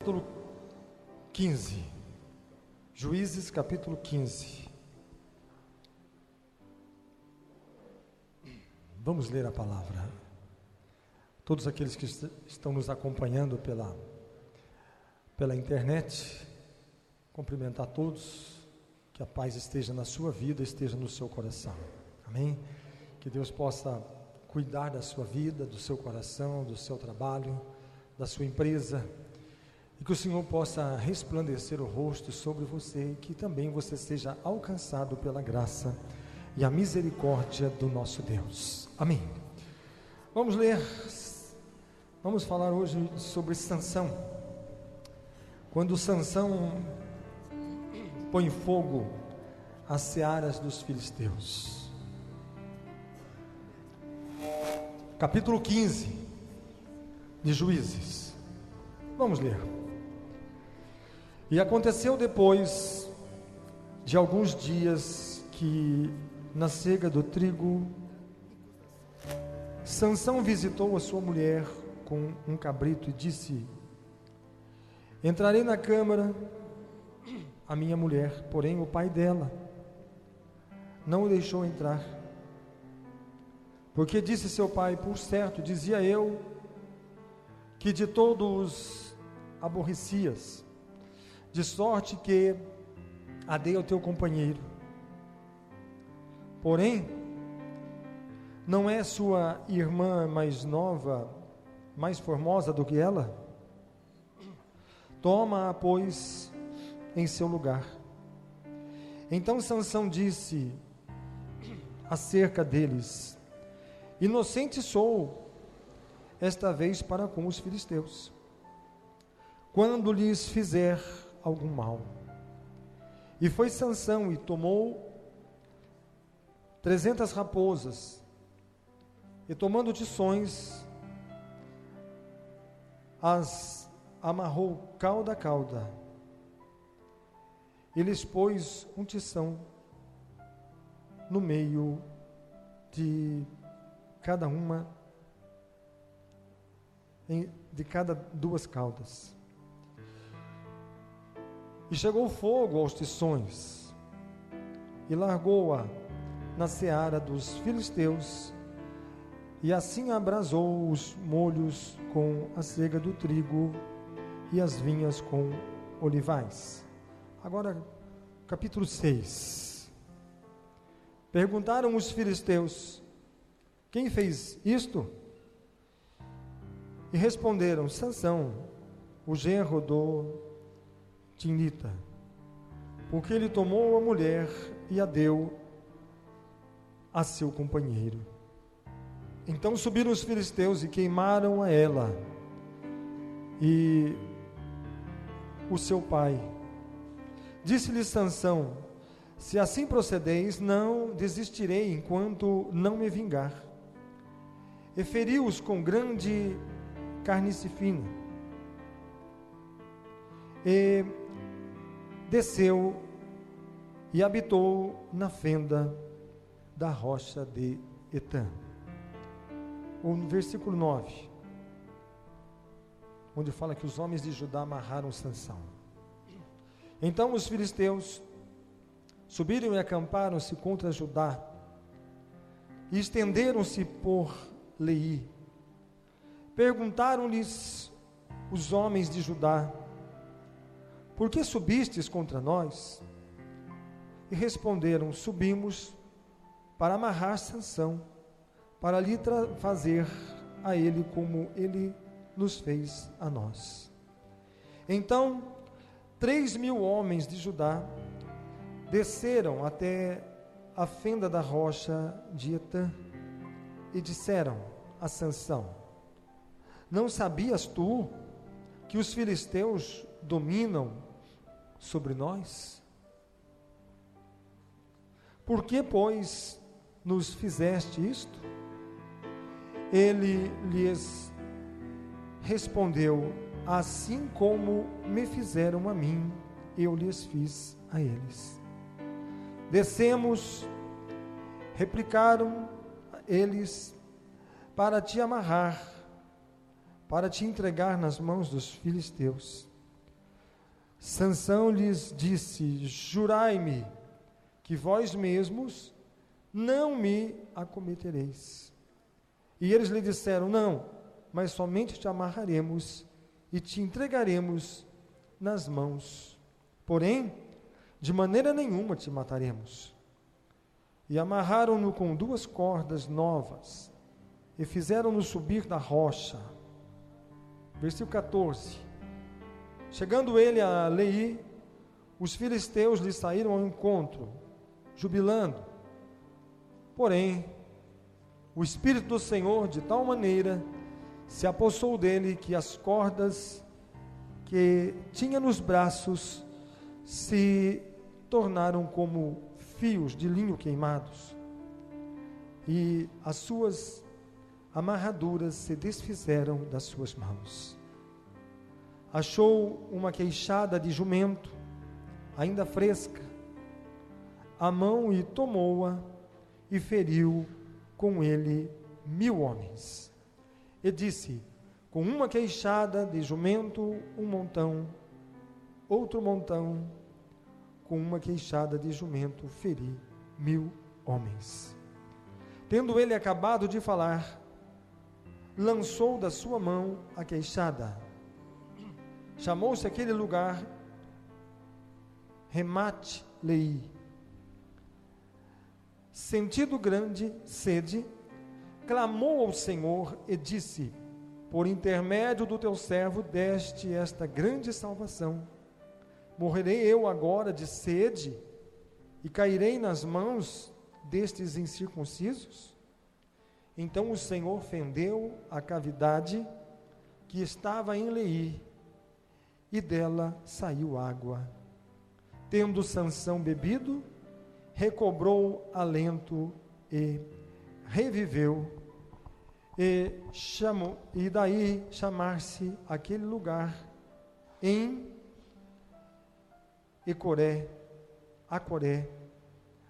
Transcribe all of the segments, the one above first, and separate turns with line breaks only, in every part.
Capítulo 15, Juízes capítulo 15. Vamos ler a palavra. Todos aqueles que estão nos acompanhando pela internet, cumprimentar todos, que a paz esteja na sua vida, esteja no seu coração, amém? Que Deus possa cuidar da sua vida, do seu coração, do seu trabalho, da sua empresa, e que o Senhor possa resplandecer o rosto sobre você, e que também você seja alcançado pela graça e a misericórdia do nosso Deus, amém? Vamos ler, vamos falar hoje sobre Sansão. Quando Sansão põe fogo às searas dos filisteus. Capítulo 15 de Juízes. Vamos ler. E aconteceu depois de alguns dias que, na cega do trigo, Sansão visitou a sua mulher com um cabrito e disse: entrarei na câmara a minha mulher, porém o pai dela não o deixou entrar. Porque disse seu pai: por certo, dizia eu, que de todos aborrecias, de sorte que a dei ao teu companheiro. Porém, não é sua irmã mais nova, mais formosa do que ela? Toma-a, pois, em seu lugar. Então Sansão disse acerca deles: inocente sou esta vez para com os filisteus, quando lhes fizer algum mal. E foi Sansão e tomou 300 raposas, e tomando tições, as amarrou cauda a cauda, e lhes pôs um tição no meio de cada uma, de cada duas caudas. E chegou o fogo aos tições, e largou-a na seara dos filisteus, e assim abrasou os molhos com a cega do trigo, e as vinhas com olivais. Agora, capítulo 6. Perguntaram os filisteus: quem fez isto? E responderam: Sansão, o genro do Timnita, porque ele tomou a mulher e a deu a seu companheiro. Então subiram os filisteus e queimaram a ela e o seu pai. Disse-lhe Sansão: se assim procedeis, não desistirei enquanto não me vingar. E feriu-os com grande carnificina. E desceu e habitou na fenda da rocha de Etã. O versículo 9, onde fala que os homens de Judá amarraram Sansão. Então os filisteus subiram e acamparam-se contra Judá, e estenderam-se por Leí. Perguntaram-lhes os homens de Judá: por que subistes contra nós? E responderam: subimos para amarrar Sansão, para lhe fazer a ele como ele nos fez a nós. Então 3.000 homens de Judá desceram até a fenda da rocha de Etã e disseram a Sansão: não sabias tu que os filisteus dominam sobre nós? Por que, pois, nos fizeste isto? Ele lhes respondeu: assim como me fizeram a mim, eu lhes fiz a eles. Descemos, replicaram eles, para te amarrar, para te entregar nas mãos dos filisteus. Sansão lhes disse: jurai-me que vós mesmos não me acometereis. E eles lhe disseram: não, mas somente te amarraremos e te entregaremos nas mãos. Porém, de maneira nenhuma te mataremos. E amarraram-no com 2 cordas novas e fizeram-no subir da rocha. Versículo 14. Chegando ele a Leí, os filisteus lhe saíram ao encontro, jubilando. Porém, o Espírito do Senhor, de tal maneira, se apossou dele, que as cordas que tinha nos braços se tornaram como fios de linho queimados, e as suas amarraduras se desfizeram das suas mãos. Achou uma queixada de jumento, ainda fresca, a mão, e tomou-a, e feriu com ele 1000 homens. E disse: com uma queixada de jumento, um montão, outro montão, com uma queixada de jumento, feri 1000 homens. Tendo ele acabado de falar, lançou da sua mão a queixada. Chamou-se aquele lugar Remate-Leí. Sentindo grande sede, clamou ao Senhor e disse: por intermédio do teu servo deste esta grande salvação. Morrerei eu agora de sede e cairei nas mãos destes incircuncisos? Então o Senhor fendeu a cavidade que estava em Leí, e dela saiu água. Tendo Sansão bebido, recobrou alento e reviveu, e daí chamar-se aquele lugar em Ecoré, Acoré,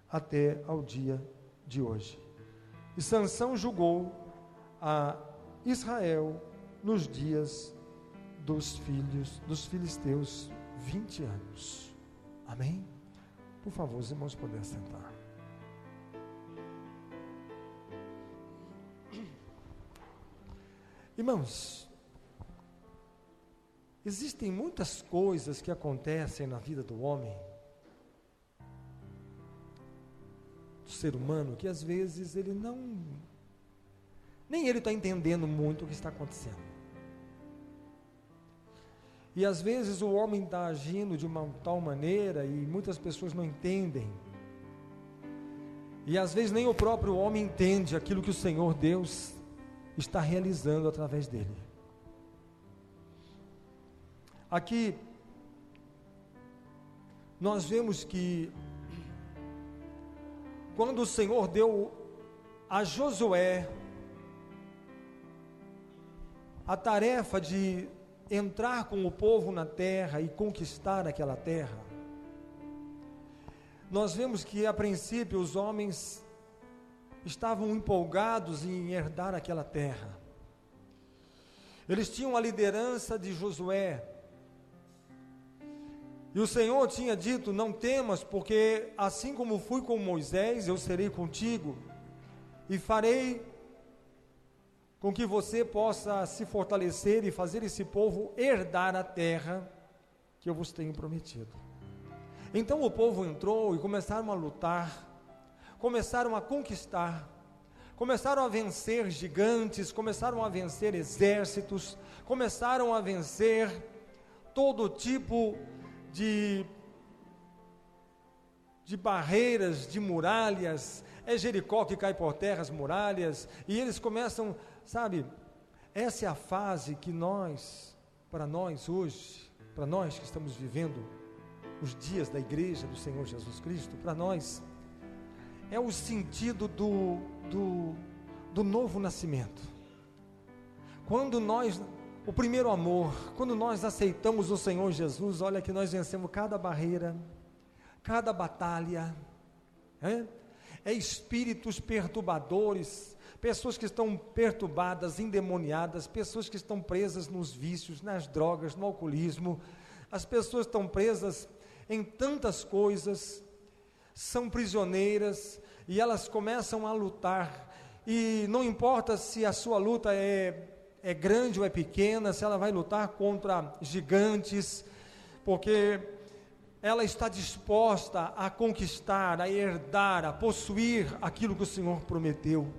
até ao dia de hoje. E Sansão julgou a Israel nos dias dos filhos dos filisteus 20 anos. Amém? Por favor, os irmãos podem sentar. Irmãos, existem muitas coisas que acontecem na vida do homem, do ser humano, que às vezes ele nem ele está entendendo muito o que está acontecendo. E às vezes o homem está agindo de uma tal maneira e muitas pessoas não entendem. E às vezes nem o próprio homem entende aquilo que o Senhor Deus está realizando através dele. Aqui nós vemos que quando o Senhor deu a Josué a tarefa de entrar com o povo na terra e conquistar aquela terra, nós vemos que a princípio os homens estavam empolgados em herdar aquela terra. Eles tinham a liderança de Josué, e o Senhor tinha dito: não temas, porque assim como fui com Moisés, eu serei contigo, e farei com que você possa se fortalecer e fazer esse povo herdar a terra que eu vos tenho prometido. Então o povo entrou e começaram a lutar, começaram a conquistar, começaram a vencer gigantes, começaram a vencer exércitos, começaram a vencer todo tipo de barreiras, de muralhas. É Jericó que cai por terra, as muralhas, e eles começam, sabe, essa é a fase que para nós hoje, para nós que estamos vivendo os dias da igreja do Senhor Jesus Cristo, para nós, é o sentido do novo nascimento. Quando o primeiro amor, quando nós aceitamos o Senhor Jesus, olha que nós vencemos cada barreira, cada batalha, espíritos perturbadores, pessoas que estão perturbadas, endemoniadas, pessoas que estão presas nos vícios, nas drogas, no alcoolismo, As pessoas estão presas em tantas coisas, são prisioneiras, e elas começam a lutar, e não importa se a sua luta é grande ou é pequena, se ela vai lutar contra gigantes, porque ela está disposta a conquistar, a herdar, a possuir aquilo que o Senhor prometeu.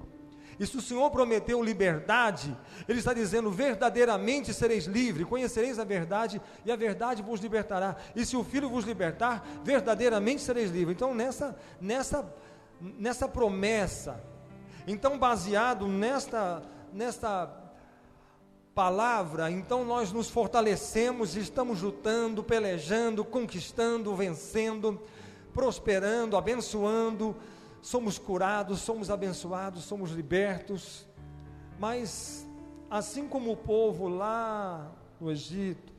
E se o Senhor prometeu liberdade, Ele está dizendo: verdadeiramente sereis livres, conhecereis a verdade, e a verdade vos libertará. E se o Filho vos libertar, verdadeiramente sereis livres. Então, nessa promessa, então, baseado nesta palavra, então nós nos fortalecemos, estamos lutando, pelejando, conquistando, vencendo, prosperando, abençoando. Somos curados, somos abençoados, somos libertos. Mas assim como o povo lá no Egito,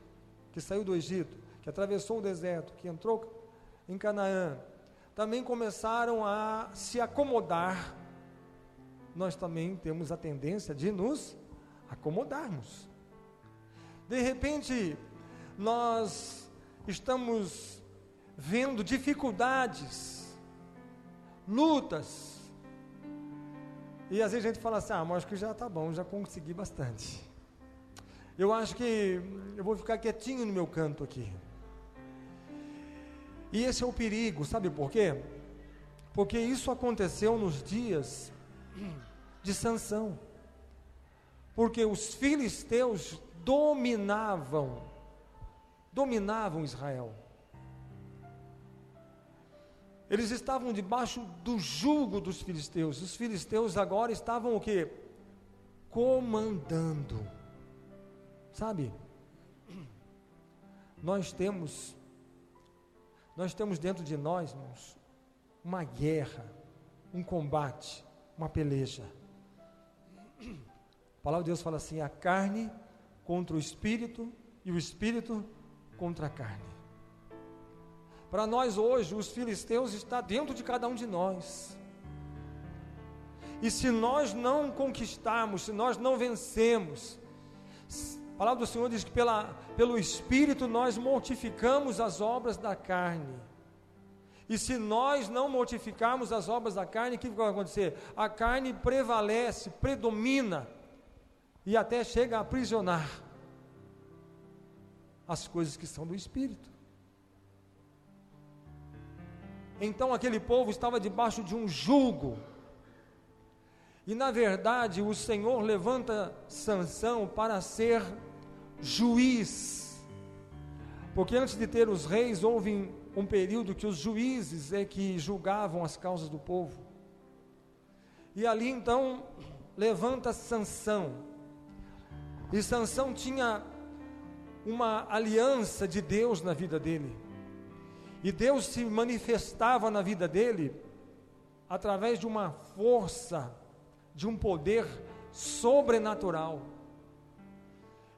que saiu do Egito, que atravessou o deserto, que entrou em Canaã, também começaram a se acomodar, nós também temos a tendência de nos acomodarmos. De repente, nós estamos vendo dificuldades, lutas, e às vezes a gente fala assim: mas acho que já está bom, já consegui bastante, eu acho que eu vou ficar quietinho no meu canto aqui. E esse é o perigo, sabe por quê? Porque isso aconteceu nos dias de Sansão, porque os filisteus dominavam Israel. Eles estavam debaixo do jugo dos filisteus. Os filisteus agora estavam o quê? Comandando. Sabe? Nós temos dentro de nós, irmãos, uma guerra, um combate, uma peleja. A palavra de Deus fala assim: a carne contra o espírito e o espírito contra a carne. Para nós hoje, os filisteus estão dentro de cada um de nós. E se nós não conquistarmos, se nós não vencemos, a palavra do Senhor diz que pelo Espírito nós mortificamos as obras da carne. E se nós não mortificarmos as obras da carne, o que vai acontecer? A carne prevalece, predomina, e até chega a aprisionar as coisas que são do Espírito. Então aquele povo estava debaixo de um jugo, e na verdade o Senhor levanta Sansão para ser juiz, porque antes de ter os reis, houve um período que os juízes que julgavam as causas do povo, e ali então levanta Sansão, e Sansão tinha uma aliança de Deus na vida dele, e Deus se manifestava na vida dele através de uma força, de um poder sobrenatural.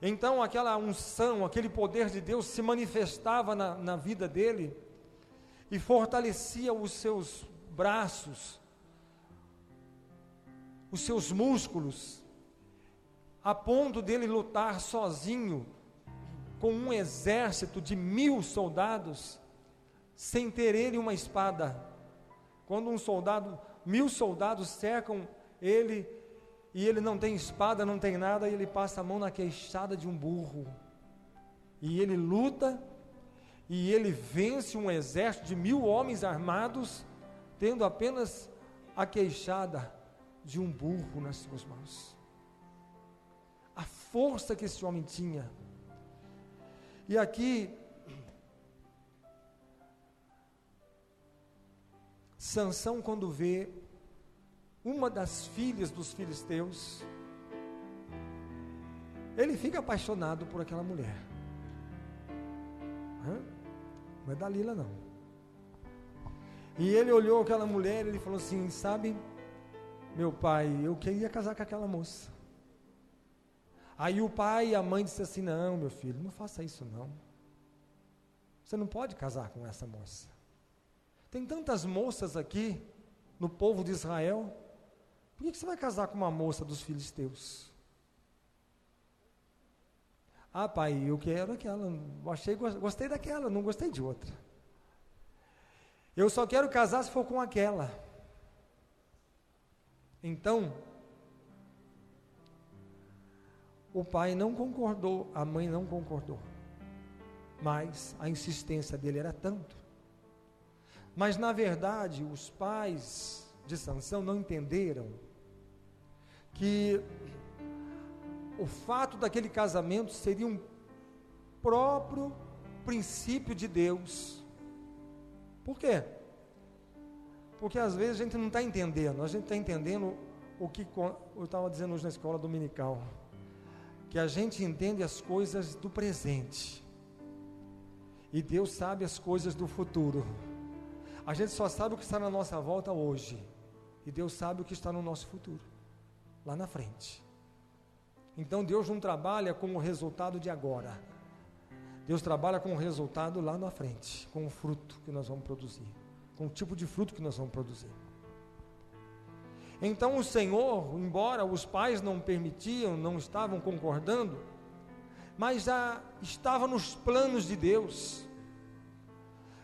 Então aquela unção, aquele poder de Deus se manifestava na vida dele, e fortalecia os seus braços, os seus músculos, a ponto dele lutar sozinho, com um exército de 1000 soldados, sem ter ele uma espada. Quando 1000 soldados cercam ele, e ele não tem espada, não tem nada, e ele passa a mão na queixada de um burro, e ele luta, e ele vence um exército de 1000 homens armados, tendo apenas a queixada de um burro nas suas mãos. A força que esse homem tinha. E aqui Sansão, quando vê uma das filhas dos filisteus, ele fica apaixonado por aquela mulher. Não é Dalila não. E ele olhou aquela mulher e ele falou assim: sabe, meu pai, eu queria casar com aquela moça. Aí o pai e a mãe disseram assim: não, meu filho, não faça isso não. Você não pode casar com essa moça. Tem tantas moças aqui no povo de Israel, por que você vai casar com uma moça dos filisteus? Ah, pai, eu quero aquela, gostei daquela, não gostei de outra. Eu só quero casar se for com aquela. Então, o pai não concordou, a mãe não concordou, mas a insistência dele era tanto. Mas na verdade, os pais de Sansão não entenderam que o fato daquele casamento seria um próprio princípio de Deus. Por quê? Porque às vezes a gente não está entendendo, a gente está entendendo o que eu estava dizendo hoje na escola dominical, que a gente entende as coisas do presente, e Deus sabe as coisas do futuro. A gente só sabe o que está na nossa volta hoje, e Deus sabe o que está no nosso futuro, lá na frente. Então Deus não trabalha com o resultado de agora, Deus trabalha com o resultado lá na frente, com o fruto que nós vamos produzir, com o tipo de fruto que nós vamos produzir. Então o Senhor, embora os pais não permitiam, não estavam concordando, mas já estava nos planos de Deus.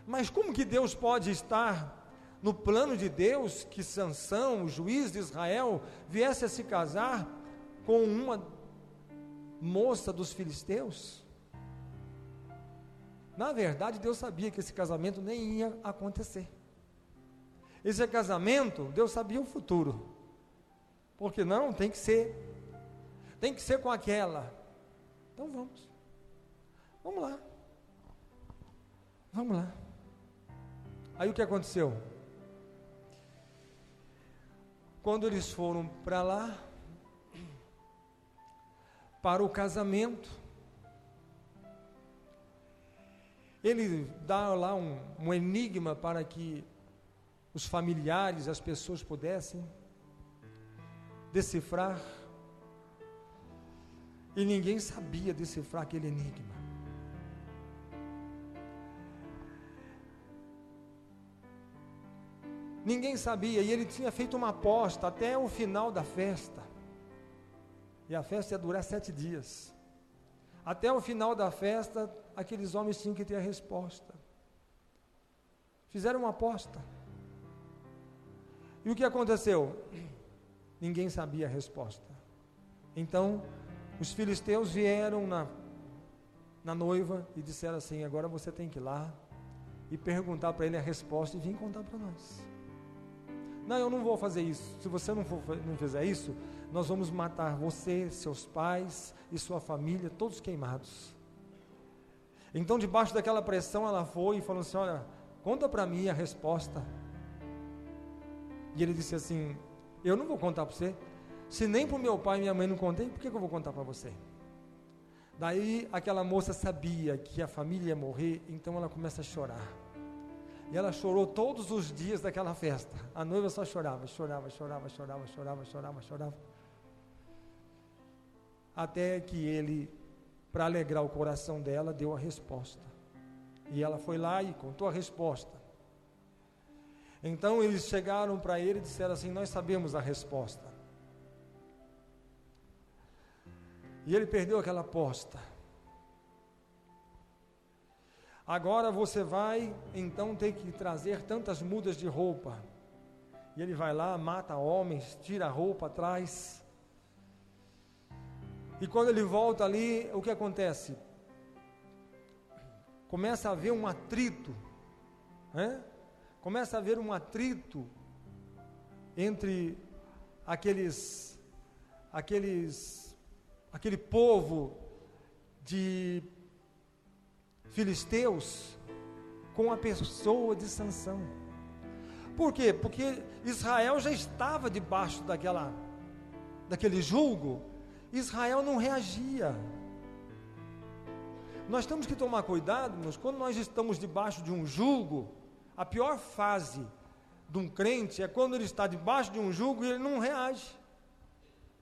Mas como que Deus pode estar no plano de Deus que Sansão, o juiz de Israel, viesse a se casar com uma moça dos filisteus? Na verdade, Deus sabia que esse casamento nem ia acontecer. Esse casamento, Deus sabia o futuro. Porque não, tem que ser com aquela. Então vamos lá. Aí o que aconteceu? Quando eles foram para lá, para o casamento, ele dá lá um enigma para que os familiares, as pessoas pudessem decifrar, e ninguém sabia decifrar aquele enigma. Ninguém sabia, e ele tinha feito uma aposta até o final da festa, e a festa ia durar 7 dias. Até o final da festa, aqueles homens tinham que ter a resposta. Fizeram uma aposta. E o que aconteceu? Ninguém sabia a resposta. Então, os filisteus vieram na noiva e disseram assim: agora você tem que ir lá e perguntar para ele a resposta e vir contar para nós. Não, eu não vou fazer isso. Se você não fizer isso, nós vamos matar você, seus pais e sua família, todos queimados. Então, debaixo daquela pressão, ela foi e falou assim: olha, conta para mim a resposta. E ele disse assim: eu não vou contar para você. Se nem para o meu pai e minha mãe não contei, por que eu vou contar para você? Daí aquela moça sabia que a família ia morrer, então ela começa a chorar. E ela chorou todos os dias daquela festa. A noiva só chorava. Até que ele, para alegrar o coração dela, deu a resposta. E ela foi lá e contou a resposta. Então eles chegaram para ele e disseram assim: nós sabemos a resposta. E ele perdeu aquela aposta. Agora você vai então ter que trazer tantas mudas de roupa. E ele vai lá, mata homens, tira a roupa atrás. E quando ele volta ali, o que acontece? Começa a haver um atrito, né? Começa a haver um atrito entre aquele povo de filisteus com a pessoa de Sansão. Por quê? Porque Israel já estava debaixo daquele julgo. Israel não reagia. Nós temos que tomar cuidado, mas quando nós estamos debaixo de um julgo, a pior fase de um crente é quando ele está debaixo de um julgo e ele não reage,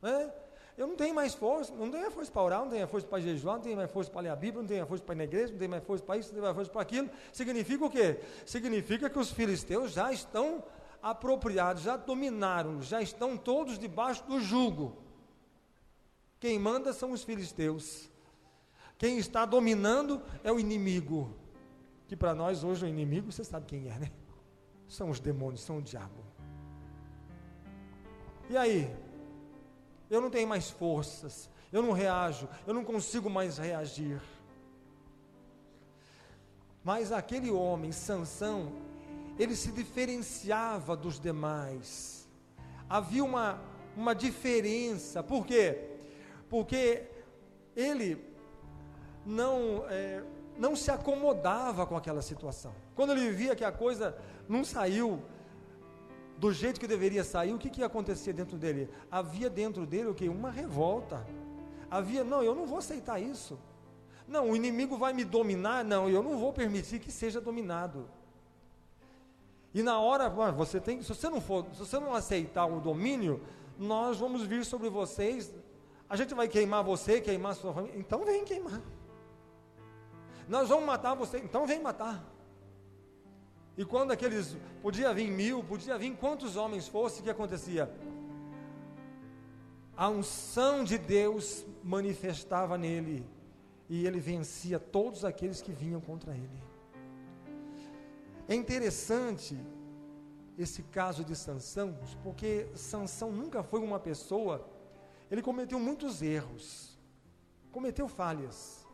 né? Eu não tenho mais força, não tenho força para orar, não tenho força para jejuar, não tenho mais força para ler a Bíblia, não tenho força para ir na igreja, não tenho mais força para isso, não tenho mais força para aquilo. Significa o quê? Significa que os filisteus já estão apropriados, já dominaram, já estão todos debaixo do jugo. Quem manda são os filisteus. Quem está dominando é o inimigo, que para nós hoje o inimigo, você sabe quem é, né? São os demônios, são o diabo. E aí? Eu não tenho mais forças, eu não reajo, eu não consigo mais reagir. Mas aquele homem, Sansão, ele se diferenciava dos demais. Havia uma diferença. Por quê? Porque ele não se acomodava com aquela situação. Quando ele via que a coisa não saiu do jeito que deveria sair, o que ia acontecer dentro dele? Havia dentro dele o quê? Uma revolta. Não, eu não vou aceitar isso. Não, o inimigo vai me dominar, não, eu não vou permitir que seja dominado. E na hora, se você não aceitar o domínio, nós vamos vir sobre vocês, a gente vai queimar você, queimar a sua família, então vem queimar. Nós vamos matar você, então vem matar. E quando podia vir 1000, podia vir quantos homens fossem, o que acontecia? A unção de Deus manifestava nele, e ele vencia todos aqueles que vinham contra ele. É interessante esse caso de Sansão, porque Sansão nunca foi uma pessoa, ele cometeu muitos erros, cometeu falhas,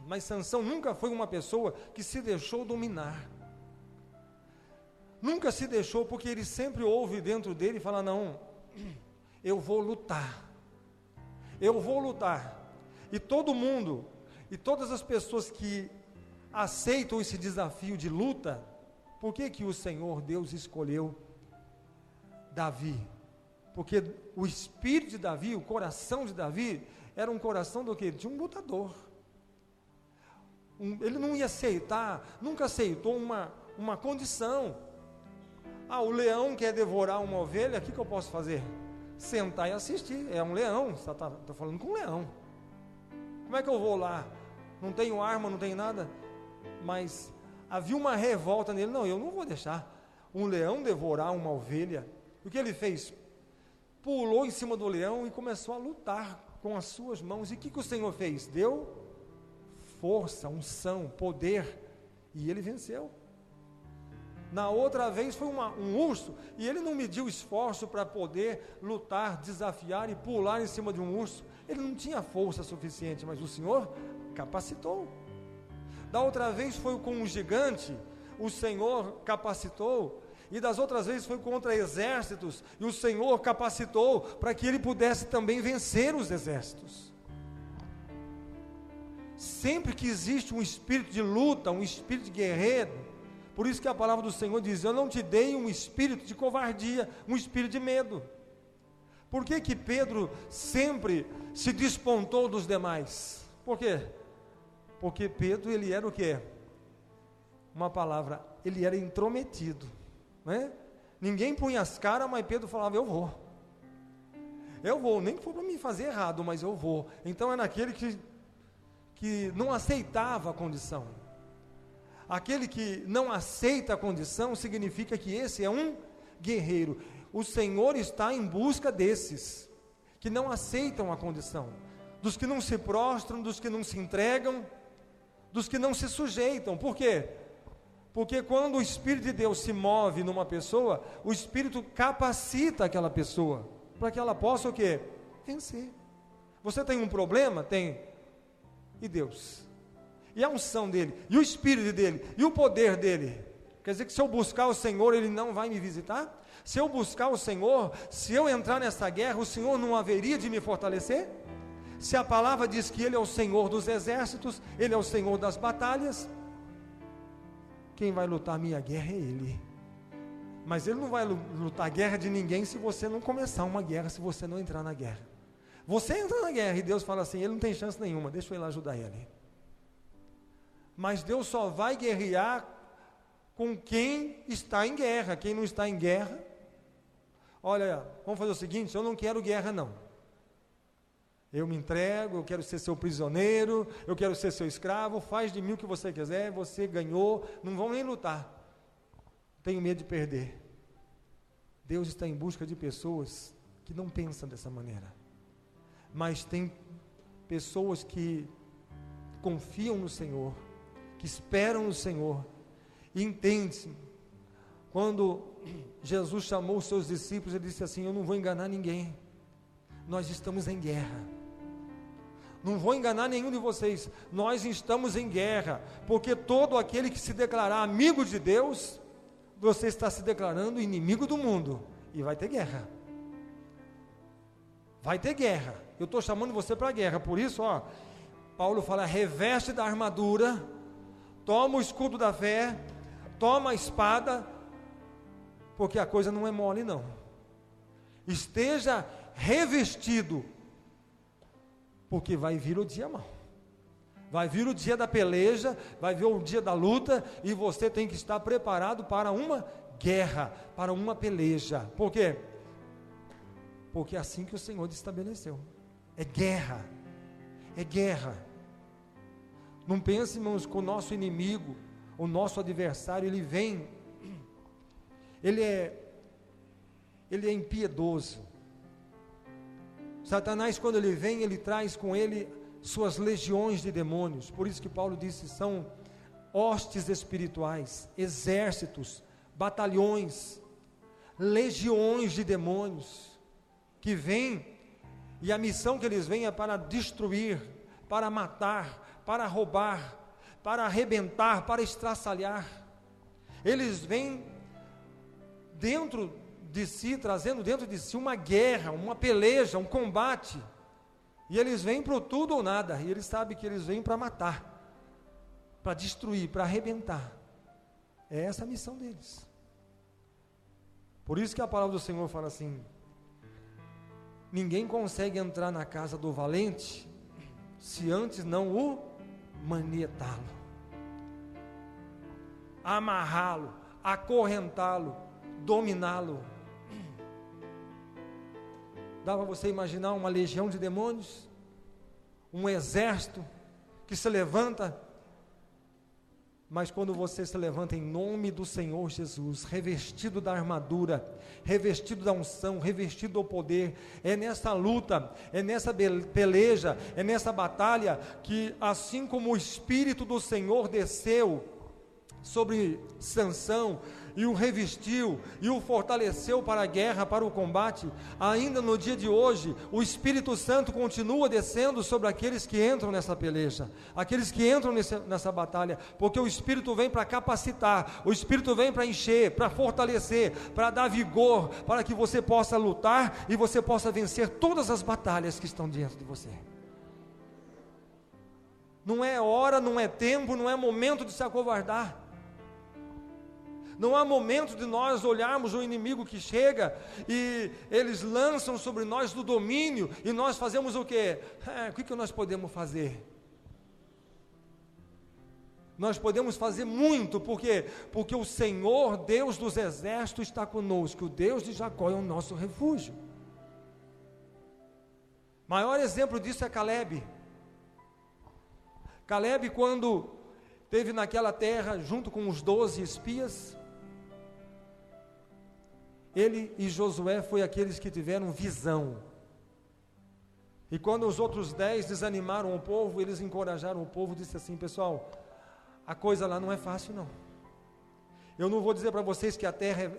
mas Sansão nunca foi uma pessoa que se deixou dominar. Nunca se deixou, porque ele sempre ouve dentro dele e fala: não, eu vou lutar, eu vou lutar. E todo mundo, e todas as pessoas que aceitam esse desafio de luta, por que o Senhor Deus escolheu Davi? Porque o espírito de Davi, o coração de Davi, era um coração do quê? De um lutador. Ele não ia aceitar, nunca aceitou uma condição. O leão quer devorar uma ovelha, o que eu posso fazer? Sentar e assistir. É um leão, você está falando com um leão. Como é que eu vou lá? Não tenho arma, não tenho nada. Mas havia uma revolta nele. Não, eu não vou deixar um leão devorar uma ovelha. O que ele fez? Pulou em cima do leão e começou a lutar com as suas mãos. E o que o Senhor fez? Deu força, unção, poder, e ele venceu. Na outra vez foi um urso, e ele não mediu esforço para poder lutar, desafiar e pular em cima de um urso. Ele não tinha força suficiente, mas o Senhor capacitou. Da outra vez foi com um gigante, o Senhor capacitou. E das outras vezes foi contra exércitos, e o Senhor capacitou para que ele pudesse também vencer os exércitos. Sempre que existe um espírito de luta, um espírito de guerreiro, por isso que a palavra do Senhor diz: eu não te dei um espírito de covardia, um espírito de medo. Por que Pedro sempre se despontou dos demais? Por quê? Porque Pedro, ele era o quê? Uma palavra, ele era intrometido, né? Ninguém punha as caras, mas Pedro falava: eu vou, nem que for para me fazer errado, mas eu vou. Então era aquele que não aceitava a condição. Aquele que não aceita a condição significa que esse é um guerreiro. O Senhor está em busca desses que não aceitam a condição, dos que não se prostram, dos que não se entregam, dos que não se sujeitam. Por quê? Porque quando o Espírito de Deus se move numa pessoa, o Espírito capacita aquela pessoa para que ela possa o quê? Vencer. Você tem um problema? Tem. E Deus? E a unção dele, e o Espírito dele, e o poder dele? Quer dizer que se eu buscar o Senhor, ele não vai me visitar? Se eu buscar o Senhor, se eu entrar nessa guerra, o Senhor não haveria de me fortalecer? Se a palavra diz que ele é o Senhor dos exércitos, ele é o Senhor das batalhas, quem vai lutar a minha guerra é ele. Mas ele não vai lutar a guerra de ninguém se você não começar uma guerra, se você não entrar na guerra. Você entra na guerra e Deus fala assim: ele não tem chance nenhuma, deixa eu ir lá ajudar ele. Mas Deus só vai guerrear com quem está em guerra. Quem não está em guerra, olha, vamos fazer o seguinte: eu não quero guerra não, eu me entrego, eu quero ser seu prisioneiro, eu quero ser seu escravo, faz de mim o que você quiser, você ganhou, não vão nem lutar, tenho medo de perder. Deus está em busca de pessoas que não pensam dessa maneira, mas tem pessoas que confiam no Senhor, que esperam no Senhor. E entende-se, quando Jesus chamou os seus discípulos, ele disse assim: eu não vou enganar ninguém, nós estamos em guerra, não vou enganar nenhum de vocês, nós estamos em guerra, porque todo aquele que se declarar amigo de Deus, você está se declarando inimigo do mundo, e vai ter guerra, eu estou chamando você para a guerra. Por isso, Paulo fala: reveste da armadura, toma o escudo da fé, toma a espada, porque a coisa não é mole não, esteja revestido, porque vai vir o dia mau, vai vir o dia da peleja, vai vir o dia da luta, e você tem que estar preparado para uma guerra, para uma peleja. Por quê? Porque é assim que o Senhor estabeleceu, é guerra, não pense, irmãos, que o nosso inimigo, o nosso adversário, ele vem, ele é impiedoso. Satanás, quando ele vem, ele traz com ele suas legiões de demônios. Por isso que Paulo disse: são hostes espirituais, exércitos, batalhões, legiões de demônios, que vêm, e a missão que eles vêm é para destruir, para matar, para roubar, para arrebentar, para estraçalhar. Eles vêm dentro de si, trazendo dentro de si uma guerra, uma peleja, um combate, e eles vêm para o tudo ou nada, e eles sabem que eles vêm para matar, para destruir, para arrebentar. É essa a missão deles. Por isso que a palavra do Senhor fala assim: ninguém consegue entrar na casa do valente se antes não o manietá-lo, amarrá-lo, acorrentá-lo, dominá-lo. Dá para você imaginar uma legião de demônios, um exército que se levanta, mas quando você se levanta em nome do Senhor Jesus, revestido da armadura, revestido da unção, revestido do poder, é nessa luta, é nessa peleja, é nessa batalha, que assim como o Espírito do Senhor desceu sobre Sansão, e o revestiu, e o fortaleceu para a guerra, para o combate, ainda no dia de hoje, o Espírito Santo continua descendo sobre aqueles que entram nessa peleja, aqueles que entram nessa batalha, porque o Espírito vem para capacitar, o Espírito vem para encher, para fortalecer, para dar vigor, para que você possa lutar, e você possa vencer todas as batalhas que estão diante de você. Não é hora, não é tempo, não é momento de se acovardar. Não há momento de nós olharmos o inimigo que chega, e eles lançam sobre nós do domínio, e nós fazemos o quê? O que nós podemos fazer? Nós podemos fazer muito, porque o Senhor, Deus dos exércitos, está conosco, o Deus de Jacó é o nosso refúgio. Maior exemplo disso é Caleb. Caleb, quando esteve naquela terra, junto com os 12 espias, ele e Josué foi aqueles que tiveram visão, e quando os outros 10 desanimaram o povo, eles encorajaram o povo, disse assim: pessoal, a coisa lá não é fácil não, eu não vou dizer para vocês que a terra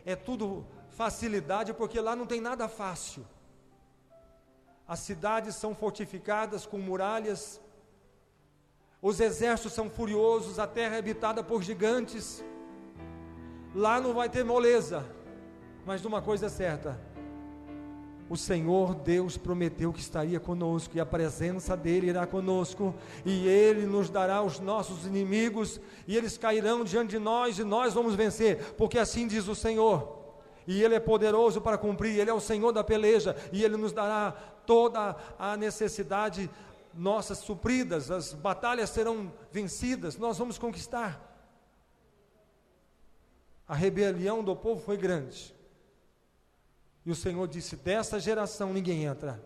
é tudo facilidade, porque lá não tem nada fácil, as cidades são fortificadas com muralhas, os exércitos são furiosos, a terra é habitada por gigantes, lá não vai ter moleza, mas de uma coisa é certa: o Senhor Deus prometeu que estaria conosco, e a presença dele irá conosco, e ele nos dará os nossos inimigos, e eles cairão diante de nós, e nós vamos vencer, porque assim diz o Senhor, e ele é poderoso para cumprir, ele é o Senhor da peleja, e ele nos dará toda a necessidade nossas supridas, as batalhas serão vencidas, nós vamos conquistar. A rebelião do povo foi grande, e o Senhor disse: dessa geração ninguém entra.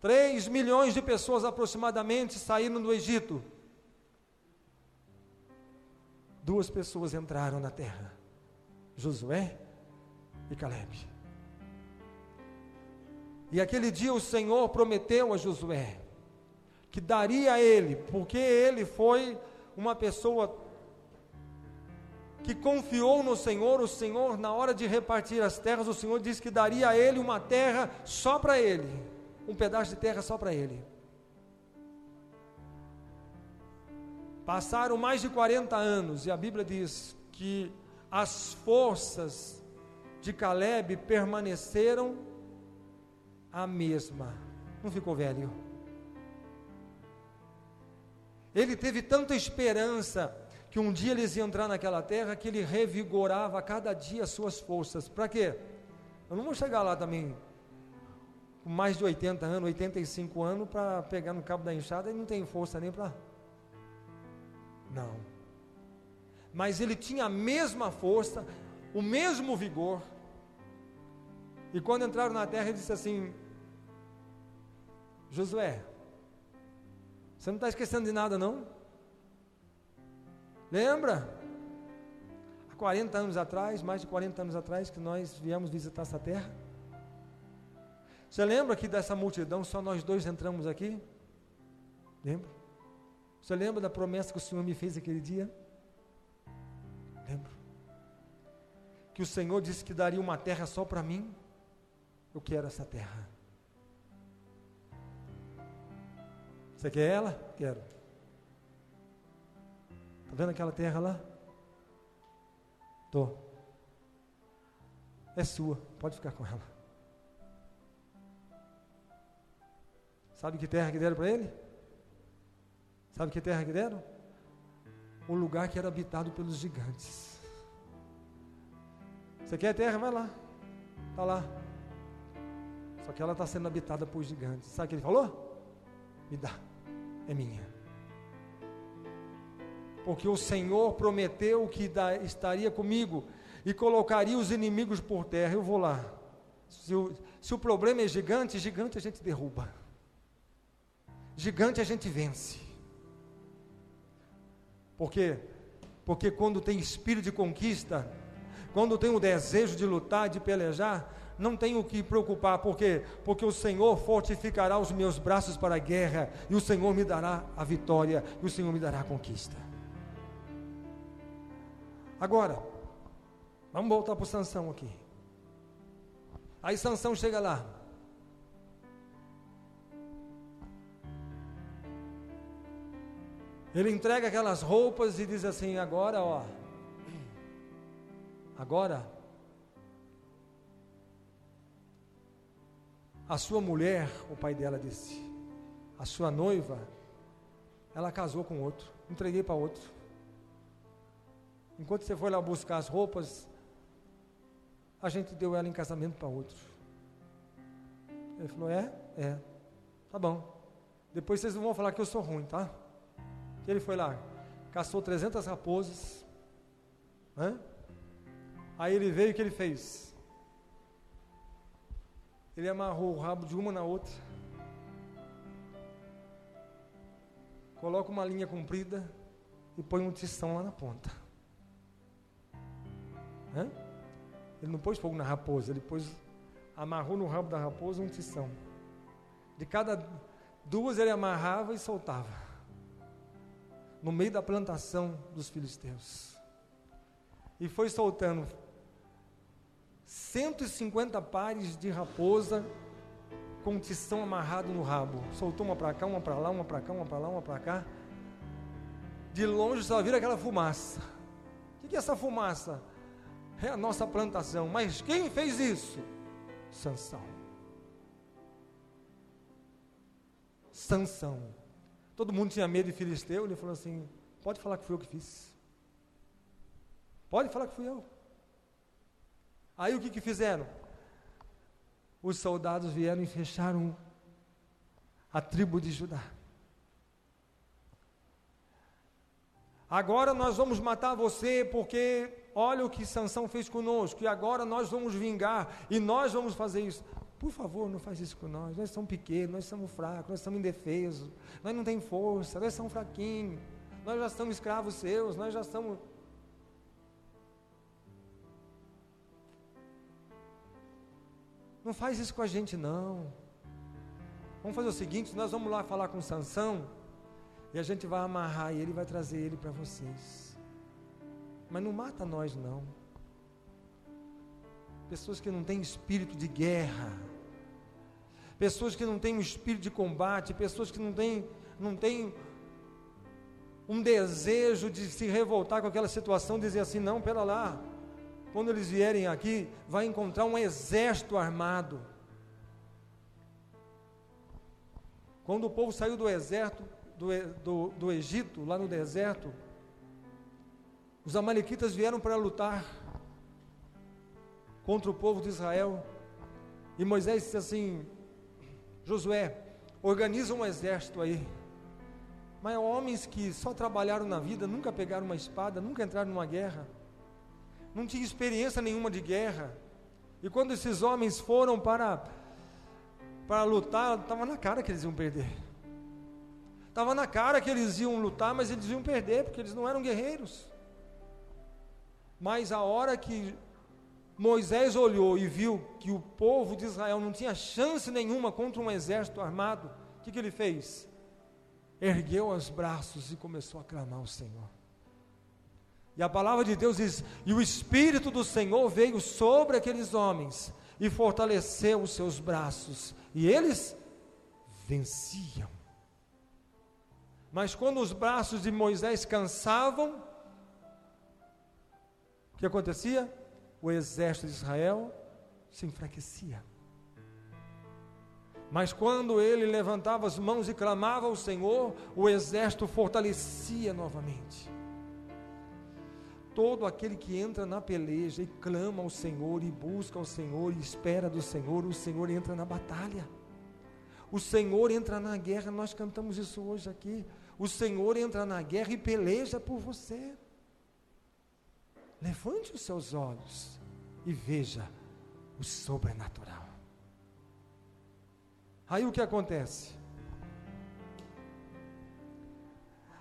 3 milhões de pessoas aproximadamente saíram do Egito, 2 pessoas entraram na terra, Josué e Caleb. E aquele dia o Senhor prometeu a Josué: que daria a ele, porque ele foi uma pessoa que confiou no Senhor. O Senhor, na hora de repartir as terras, o Senhor disse que daria a ele uma terra só para ele, um pedaço de terra só para ele. Passaram mais de 40 anos, e a Bíblia diz que as forças de Caleb permaneceram a mesma, não ficou velho. Ele teve tanta esperança que um dia eles iam entrar naquela terra, que ele revigorava a cada dia as suas forças. Para quê? Eu não vou chegar lá também com mais de 80 anos, 85 anos, para pegar no cabo da enxada e não tem força nem para... Não. Mas ele tinha a mesma força, o mesmo vigor. E quando entraram na terra, ele disse assim: Josué, você não está esquecendo de nada, não? Lembra? Há 40 anos atrás, mais de 40 anos atrás, que nós viemos visitar essa terra. Você lembra que dessa multidão, só nós dois entramos aqui? Lembra? Você lembra da promessa que o Senhor me fez aquele dia? Lembro. Que o Senhor disse que daria uma terra só para mim. Eu quero essa terra. Você quer ela? Quero. Está vendo aquela terra lá? Estou. É sua, pode ficar com ela. Sabe que terra que deram para ele? Sabe que terra que deram? Um lugar que era habitado pelos gigantes. Você quer a terra? Vai lá. Está lá. Só que ela está sendo habitada por gigantes. Sabe o que ele falou? Me dá. É minha. Porque o Senhor prometeu que estaria comigo e colocaria os inimigos por terra. Eu vou lá. Se o problema é gigante, gigante a gente derruba. Gigante a gente vence. Por quê? Porque quando tem espírito de conquista, quando tem o desejo de lutar, de pelejar, não tem o que preocupar. Por quê? Porque o Senhor fortificará os meus braços para a guerra, e o Senhor me dará a vitória, e o Senhor me dará a conquista. Agora, vamos voltar para o Sansão aqui. Aí Sansão chega lá. Ele entrega aquelas roupas e diz assim: agora, ó, agora, a sua mulher, o pai dela disse, a sua noiva, ela casou com outro, entreguei para outro. Enquanto você foi lá buscar as roupas, a gente deu ela em casamento para outro. Ele falou: tá bom. Depois vocês não vão falar que eu sou ruim, tá? Ele foi lá, caçou 300 raposas, né? Aí ele veio, o que ele fez? Ele amarrou o rabo de uma na outra, coloca uma linha comprida e põe um tição lá na ponta. Né? Ele não pôs fogo na raposa, ele amarrou no rabo da raposa um tição. De cada duas ele amarrava e soltava. No meio da plantação dos filisteus. E foi soltando 150 pares de raposa com um tição amarrado no rabo. Soltou uma para cá, uma para lá, uma para cá, uma para lá, uma para cá. De longe só vira aquela fumaça. O que é essa fumaça? É a nossa plantação. Mas quem fez isso? Sansão. Sansão. Todo mundo tinha medo de filisteu. Ele falou assim: pode falar que fui eu que fiz. Pode falar que fui eu. Aí o que fizeram? Os soldados vieram e fecharam a tribo de Judá. Agora nós vamos matar você, porque olha o que Sansão fez conosco, e agora nós vamos vingar, e nós vamos fazer isso. Por favor, não faz isso com nós somos pequenos, nós somos fracos, nós somos indefesos, nós não temos força, nós somos fraquinhos, nós já somos escravos seus, nós já somos... Não faz isso com a gente não. Vamos fazer o seguinte, nós vamos lá falar com Sansão, e a gente vai amarrar ele e vai trazer ele para vocês. Mas não mata nós não. Pessoas que não têm espírito de guerra, pessoas que não têm um espírito de combate, pessoas que não têm um desejo de se revoltar com aquela situação, dizer assim, não, pera lá, quando eles vierem aqui, vai encontrar um exército armado. Quando o povo saiu do exército, do Egito, lá no deserto, os amalequitas vieram para lutar contra o povo de Israel, e Moisés disse assim, Josué, organiza um exército aí, mas homens que só trabalharam na vida, nunca pegaram uma espada, nunca entraram numa guerra, não tinham experiência nenhuma de guerra, e quando esses homens foram para lutar, estava na cara que eles iam perder, estava na cara que eles iam lutar, mas eles iam perder, porque eles não eram guerreiros. Mas a hora que Moisés olhou e viu que o povo de Israel não tinha chance nenhuma contra um exército armado, o que ele fez? Ergueu os braços e começou a clamar ao Senhor. E a palavra de Deus diz, e o Espírito do Senhor veio sobre aqueles homens, e fortaleceu os seus braços, e eles venciam. Mas quando os braços de Moisés cansavam, o que acontecia? O exército de Israel se enfraquecia. Mas quando ele levantava as mãos e clamava ao Senhor, o exército fortalecia novamente. Todo aquele que entra na peleja e clama ao Senhor, e busca ao Senhor, e espera do Senhor, o Senhor entra na batalha. O Senhor entra na guerra, nós cantamos isso hoje aqui. O Senhor entra na guerra e peleja por você. Levante os seus olhos e veja o sobrenatural. Aí o que acontece?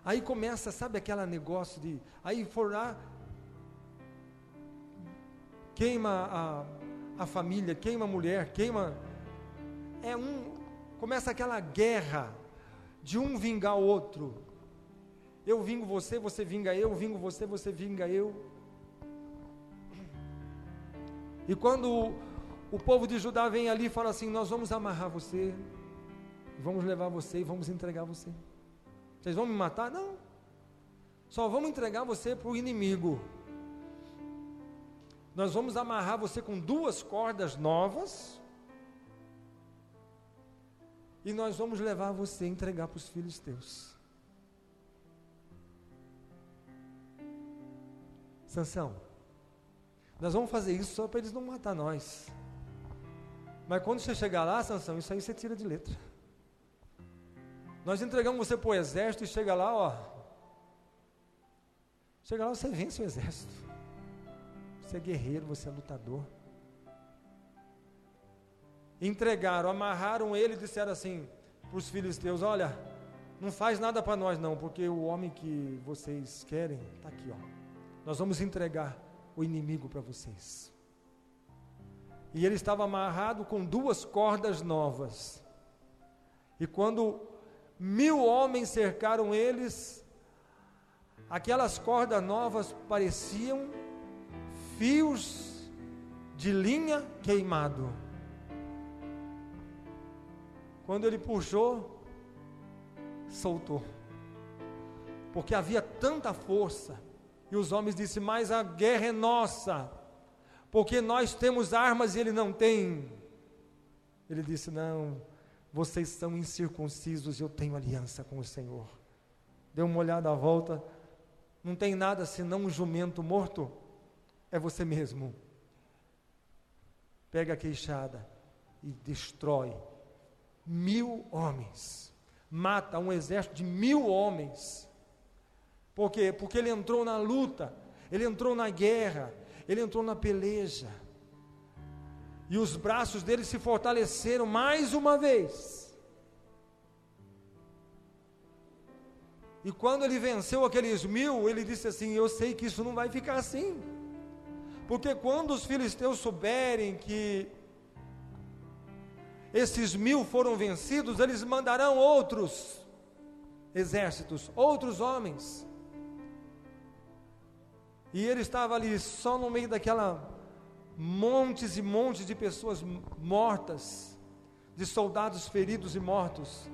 Aí começa, sabe aquele negócio de, aí for lá, queima a família, queima a mulher, começa aquela guerra de um vingar o outro. Eu vingo você, você vinga eu vingo você, você vinga eu. E quando o povo de Judá vem ali e fala assim, nós vamos amarrar você, vamos levar você e vamos entregar você. Vocês vão me matar? Não. Só vamos entregar você para o inimigo. Nós vamos amarrar você com 2 cordas novas, e nós vamos levar você a entregar para os filisteus. Sansão, nós vamos fazer isso só para eles não matar nós. Mas quando você chegar lá, Sansão, isso aí você tira de letra. Nós entregamos você para o exército e chega lá, ó. Chega lá, você vence o exército. Você é guerreiro, você é lutador. Entregaram, amarraram ele e disseram assim para os filisteus, olha, não faz nada para nós não, porque o homem que vocês querem, está aqui, ó. Nós vamos entregar o inimigo para vocês. E ele estava amarrado com 2 cordas novas. E quando 1000 homens cercaram eles, aquelas cordas novas pareciam fios de linha queimado. Quando ele puxou, soltou. Porque havia tanta força. E os homens disseram, mas a guerra é nossa, porque nós temos armas e ele não tem. Ele disse, não, vocês são incircuncisos e eu tenho aliança com o Senhor. Deu uma olhada à volta, não tem nada senão um jumento morto, é você mesmo. Pega a queixada e destrói 1000 homens, mata um exército de 1000 homens. Por quê? Porque ele entrou na luta, ele entrou na guerra, ele entrou na peleja, e os braços dele se fortaleceram mais uma vez. E quando ele venceu aqueles 1000, ele disse assim, eu sei que isso não vai ficar assim, porque quando os filisteus souberem que esses 1000 foram vencidos, eles mandarão outros exércitos, outros homens. E ele estava ali só no meio daquela montes e montes de pessoas mortas, de soldados feridos e mortos.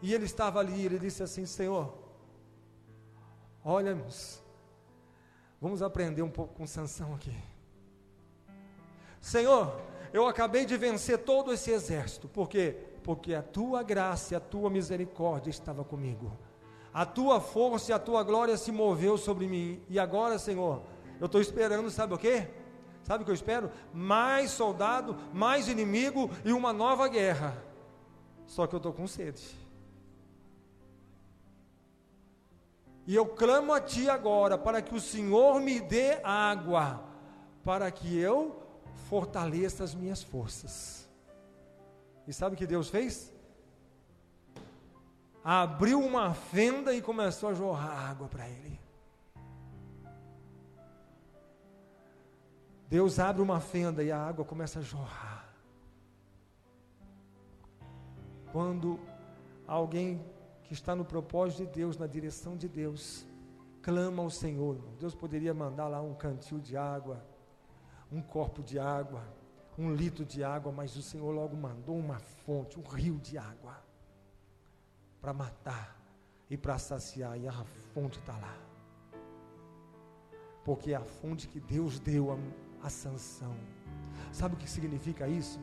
E ele estava ali, ele disse assim: Senhor, olha, vamos aprender um pouco com Sansão aqui. Senhor, eu acabei de vencer todo esse exército. Por quê? Porque a tua graça e a tua misericórdia estava comigo. A tua força e a tua glória se moveu sobre mim. E agora, Senhor, eu estou esperando, sabe o quê? Sabe o que eu espero? Mais soldado, mais inimigo e uma nova guerra. Só que eu estou com sede. E eu clamo a Ti agora, para que o Senhor me dê água, para que eu fortaleça as minhas forças. E sabe o que Deus fez? Abriu uma fenda e começou a jorrar água para ele. Deus abre uma fenda e a água começa a jorrar. Quando alguém que está no propósito de Deus, na direção de Deus, clama ao Senhor, Deus poderia mandar lá um cantil de água, um copo de água, 1 litro de água, mas o Senhor logo mandou uma fonte, um rio de água, para matar e para saciar, e a fonte está lá, porque é a fonte que Deus deu a Sansão. Sabe o que significa isso?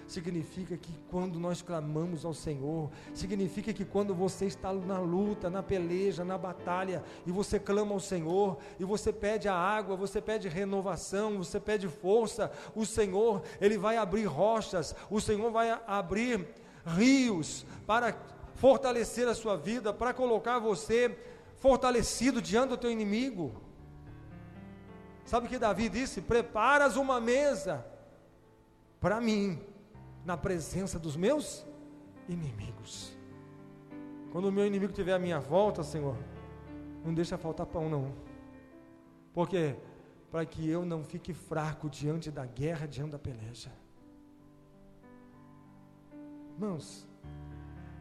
Significa que quando nós clamamos ao Senhor, significa que quando você está na luta, na peleja, na batalha, e você clama ao Senhor, e você pede a água, você pede renovação, você pede força, o Senhor, Ele vai abrir rochas, o Senhor vai abrir rios, para fortalecer a sua vida, para colocar você fortalecido diante do teu inimigo. Sabe o que Davi disse? Preparas uma mesa para mim, na presença dos meus inimigos. Quando o meu inimigo estiver à minha volta, Senhor, não deixa faltar pão não. Por quê? Para que eu não fique fraco diante da guerra, diante da peleja. Irmãos,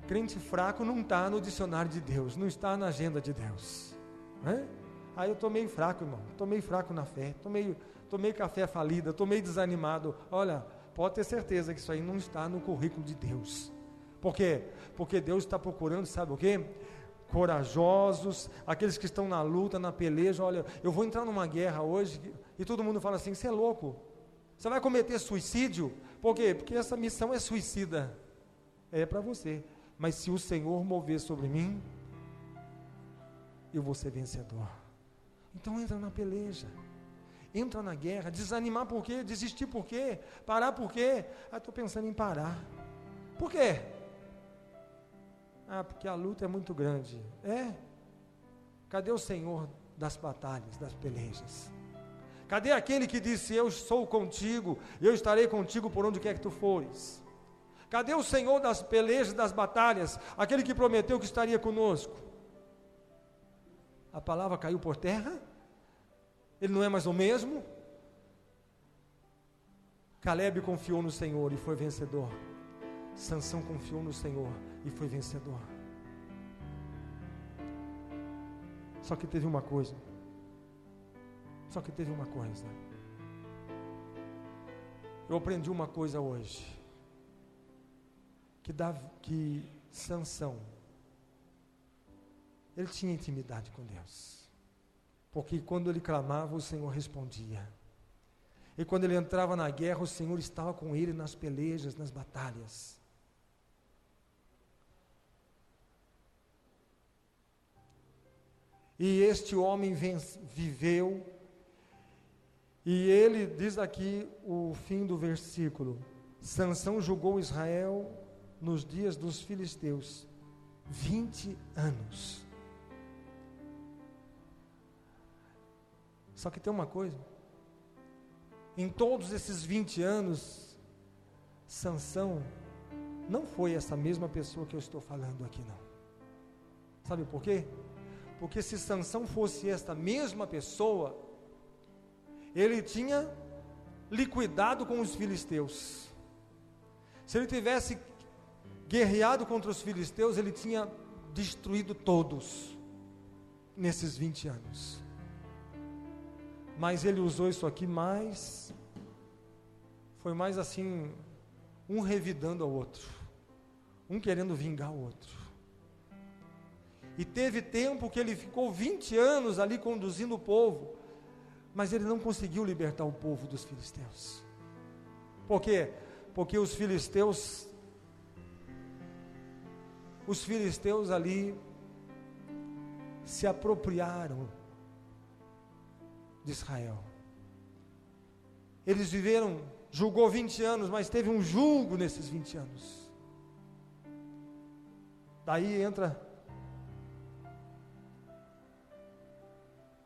crente fraco não está no dicionário de Deus, não está na agenda de Deus, né? Aí eu estou meio fraco, irmão, estou meio fraco na fé, estou meio café falida, estou meio desanimado. Olha, pode ter certeza que isso aí não está no currículo de Deus. Por quê? Porque Deus está procurando, sabe o quê? Corajosos, aqueles que estão na luta, na peleja. Olha, eu vou entrar numa guerra hoje, e todo mundo fala assim: você é louco, você vai cometer suicídio? Por quê? Porque essa missão é suicida, é para você, mas se o Senhor mover sobre mim, eu vou ser vencedor. Então entra na peleja, entra na guerra. Desanimar por quê? Desistir por quê? Parar por quê? Estou pensando em parar. Por quê? Porque a luta é muito grande. Cadê o Senhor das batalhas, das pelejas? Cadê aquele que disse: eu sou contigo, eu estarei contigo por onde quer que tu fores? Cadê o Senhor das pelejas, das batalhas? Aquele que prometeu que estaria conosco. A palavra caiu por terra? Ele não é mais o mesmo? Caleb confiou no Senhor e foi vencedor. Sansão confiou no Senhor e foi vencedor. Só que teve uma coisa. Eu aprendi uma coisa hoje. Que Sansão, ele tinha intimidade com Deus, porque quando ele clamava, o Senhor respondia, e quando ele entrava na guerra, o Senhor estava com ele nas pelejas, nas batalhas. E este homem viveu, e ele diz aqui o fim do versículo: Sansão julgou Israel nos dias dos filisteus 20 anos. Só que tem uma coisa: em todos esses 20 anos, Sansão não foi essa mesma pessoa que eu estou falando aqui, não. Sabe por quê? Porque se Sansão fosse esta mesma pessoa, ele tinha liquidado com os filisteus. Se ele tivesse guerreado contra os filisteus, ele tinha destruído todos nesses 20 anos. Mas ele usou isso aqui foi mais assim, um revidando ao outro, um querendo vingar o outro. E teve tempo que ele ficou 20 anos ali conduzindo o povo, mas ele não conseguiu libertar o povo dos filisteus. Por quê? Porque os filisteus ali se apropriaram de Israel. Eles julgou 20 anos, mas teve um julgo nesses 20 anos. Daí entra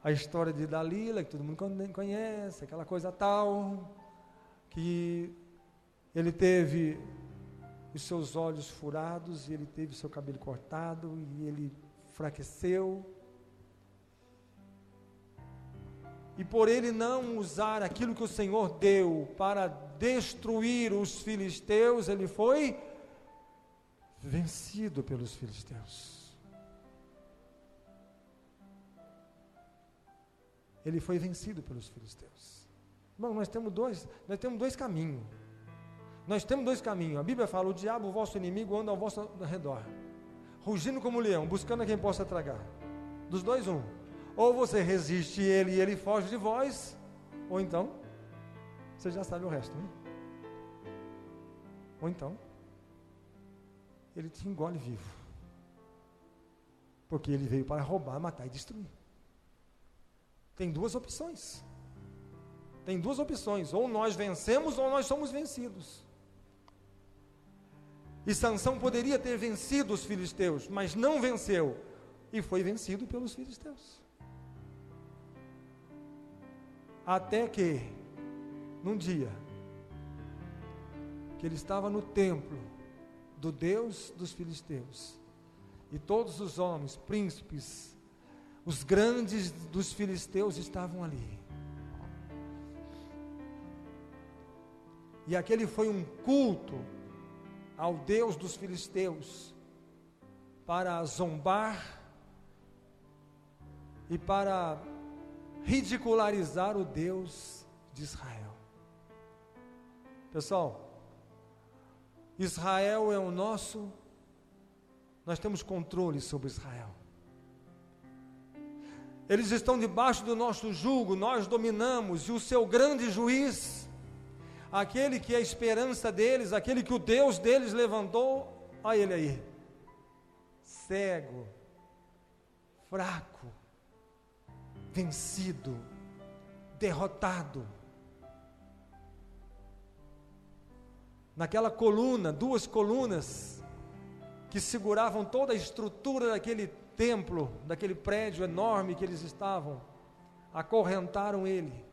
a história de Dalila, que todo mundo conhece, aquela coisa tal, que ele teve os seus olhos furados, e ele teve o seu cabelo cortado, e ele enfraqueceu. E por ele não usar aquilo que o Senhor deu para destruir os filisteus, ele foi vencido pelos filisteus. Ele foi vencido pelos filisteus. Bom, nós temos dois caminhos. Nós temos dois caminhos. A Bíblia fala: o diabo, o vosso inimigo, anda ao vosso redor, rugindo como um leão, buscando a quem possa tragar. Dos dois, um. Ou você resiste ele e ele foge de vós, ou então, você já sabe o resto, né? Ou então, ele te engole vivo. Porque ele veio para roubar, matar e destruir. Tem duas opções. Ou nós vencemos, ou nós somos vencidos. E Sansão poderia ter vencido os filisteus, mas não venceu, e foi vencido pelos filisteus. Até que, num dia, que ele estava no templo do Deus dos filisteus, e todos os homens, príncipes, os grandes dos filisteus estavam ali. E aquele foi um culto ao Deus dos filisteus, para zombar e para ridicularizar o Deus de Israel. Pessoal, Israel é nós temos controle sobre Israel. Eles estão debaixo do nosso jugo, nós dominamos, e o seu grande juiz, aquele que é a esperança deles, aquele que o Deus deles levantou, olha ele aí, cego, fraco, vencido, derrotado. Naquela coluna, duas colunas que seguravam toda a estrutura daquele templo, daquele prédio enorme que eles estavam, acorrentaram ele.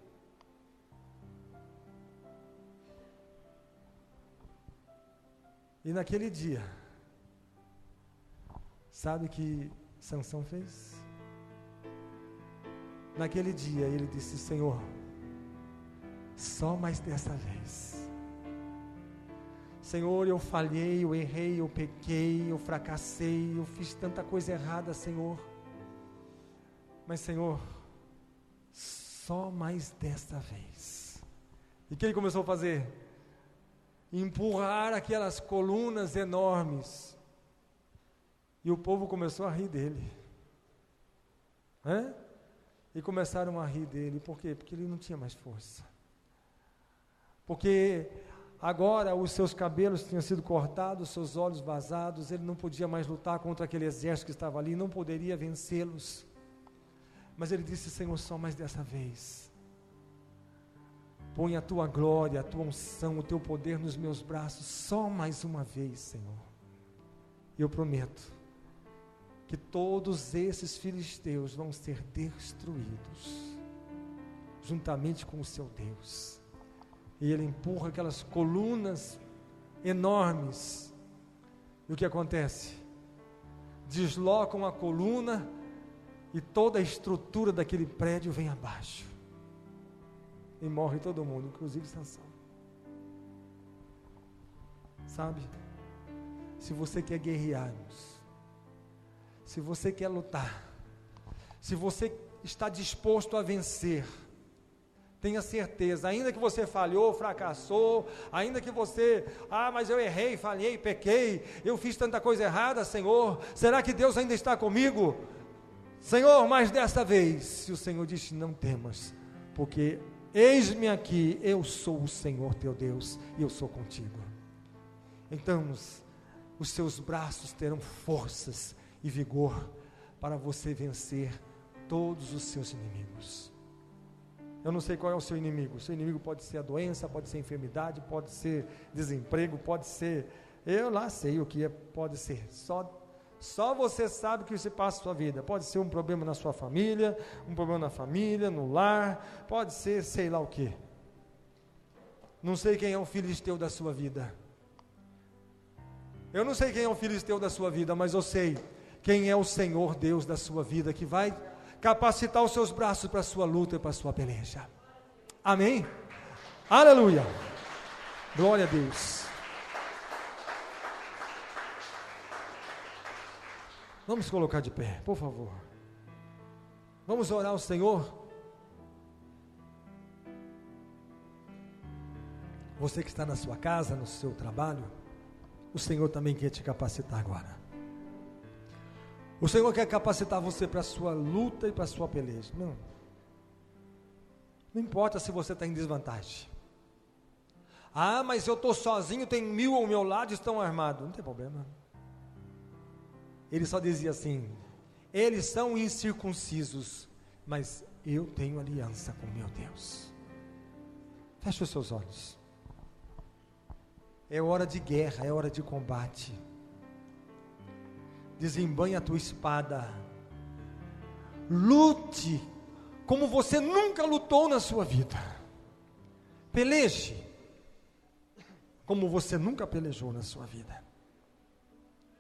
E naquele dia, sabe o que Sansão fez? Naquele dia ele disse: Senhor, só mais dessa vez. Senhor, eu falhei, eu errei, eu pequei, eu fracassei, eu fiz tanta coisa errada, Senhor. Mas, Senhor, só mais desta vez. E o que ele começou a fazer? Empurrar aquelas colunas enormes. E o povo começou a rir dele. E começaram a rir dele. Por quê? Porque ele não tinha mais força. Porque agora os seus cabelos tinham sido cortados, os seus olhos vazados, ele não podia mais lutar contra aquele exército que estava ali, não poderia vencê-los. Mas ele disse: Senhor, só mais dessa vez. Põe a tua glória, a tua unção, o teu poder nos meus braços, só mais uma vez, Senhor. E eu prometo que todos esses filisteus vão ser destruídos, juntamente com o seu Deus. E ele empurra aquelas colunas enormes. E o que acontece? Deslocam a coluna e toda a estrutura daquele prédio vem abaixo. E morre todo mundo, inclusive Sansão. Sabe? Se você quer guerrear, se você quer lutar, se você está disposto a vencer, tenha certeza, ainda que você falhou, fracassou, ainda que você, mas eu errei, falhei, pequei, eu fiz tanta coisa errada, Senhor, será que Deus ainda está comigo? Senhor, mas desta vez, o Senhor disse, não temas, porque eis-me aqui, eu sou o Senhor teu Deus, e eu sou contigo. Então, os seus braços terão forças e vigor, para você vencer todos os seus inimigos. Eu não sei qual é o seu inimigo. O seu inimigo pode ser a doença, pode ser a enfermidade, pode ser desemprego, pode ser, eu lá sei o que é, pode ser, só você sabe o que se passa na sua vida. Pode ser um problema na sua família, um problema na família, no lar, pode ser sei lá o que. Não sei quem é o filisteu da sua vida. Eu não sei quem é o filisteu da sua vida, mas eu sei quem é o Senhor Deus da sua vida, que vai capacitar os seus braços para a sua luta e para a sua peleja. Amém? Aleluia! Glória a Deus! Vamos colocar de pé, por favor. Vamos orar ao Senhor. Você que está na sua casa, no seu trabalho, o Senhor também quer te capacitar agora. O Senhor quer capacitar você para a sua luta e para a sua peleja. Não importa se você está em desvantagem. Mas eu estou sozinho, tem 1000 ao meu lado e estão armados. Não tem problema. Ele só dizia assim, eles são incircuncisos, mas eu tenho aliança com meu Deus. Feche os seus olhos. É hora de guerra, é hora de combate. Desembanhe a tua espada, lute como você nunca lutou na sua vida, peleje como você nunca pelejou na sua vida.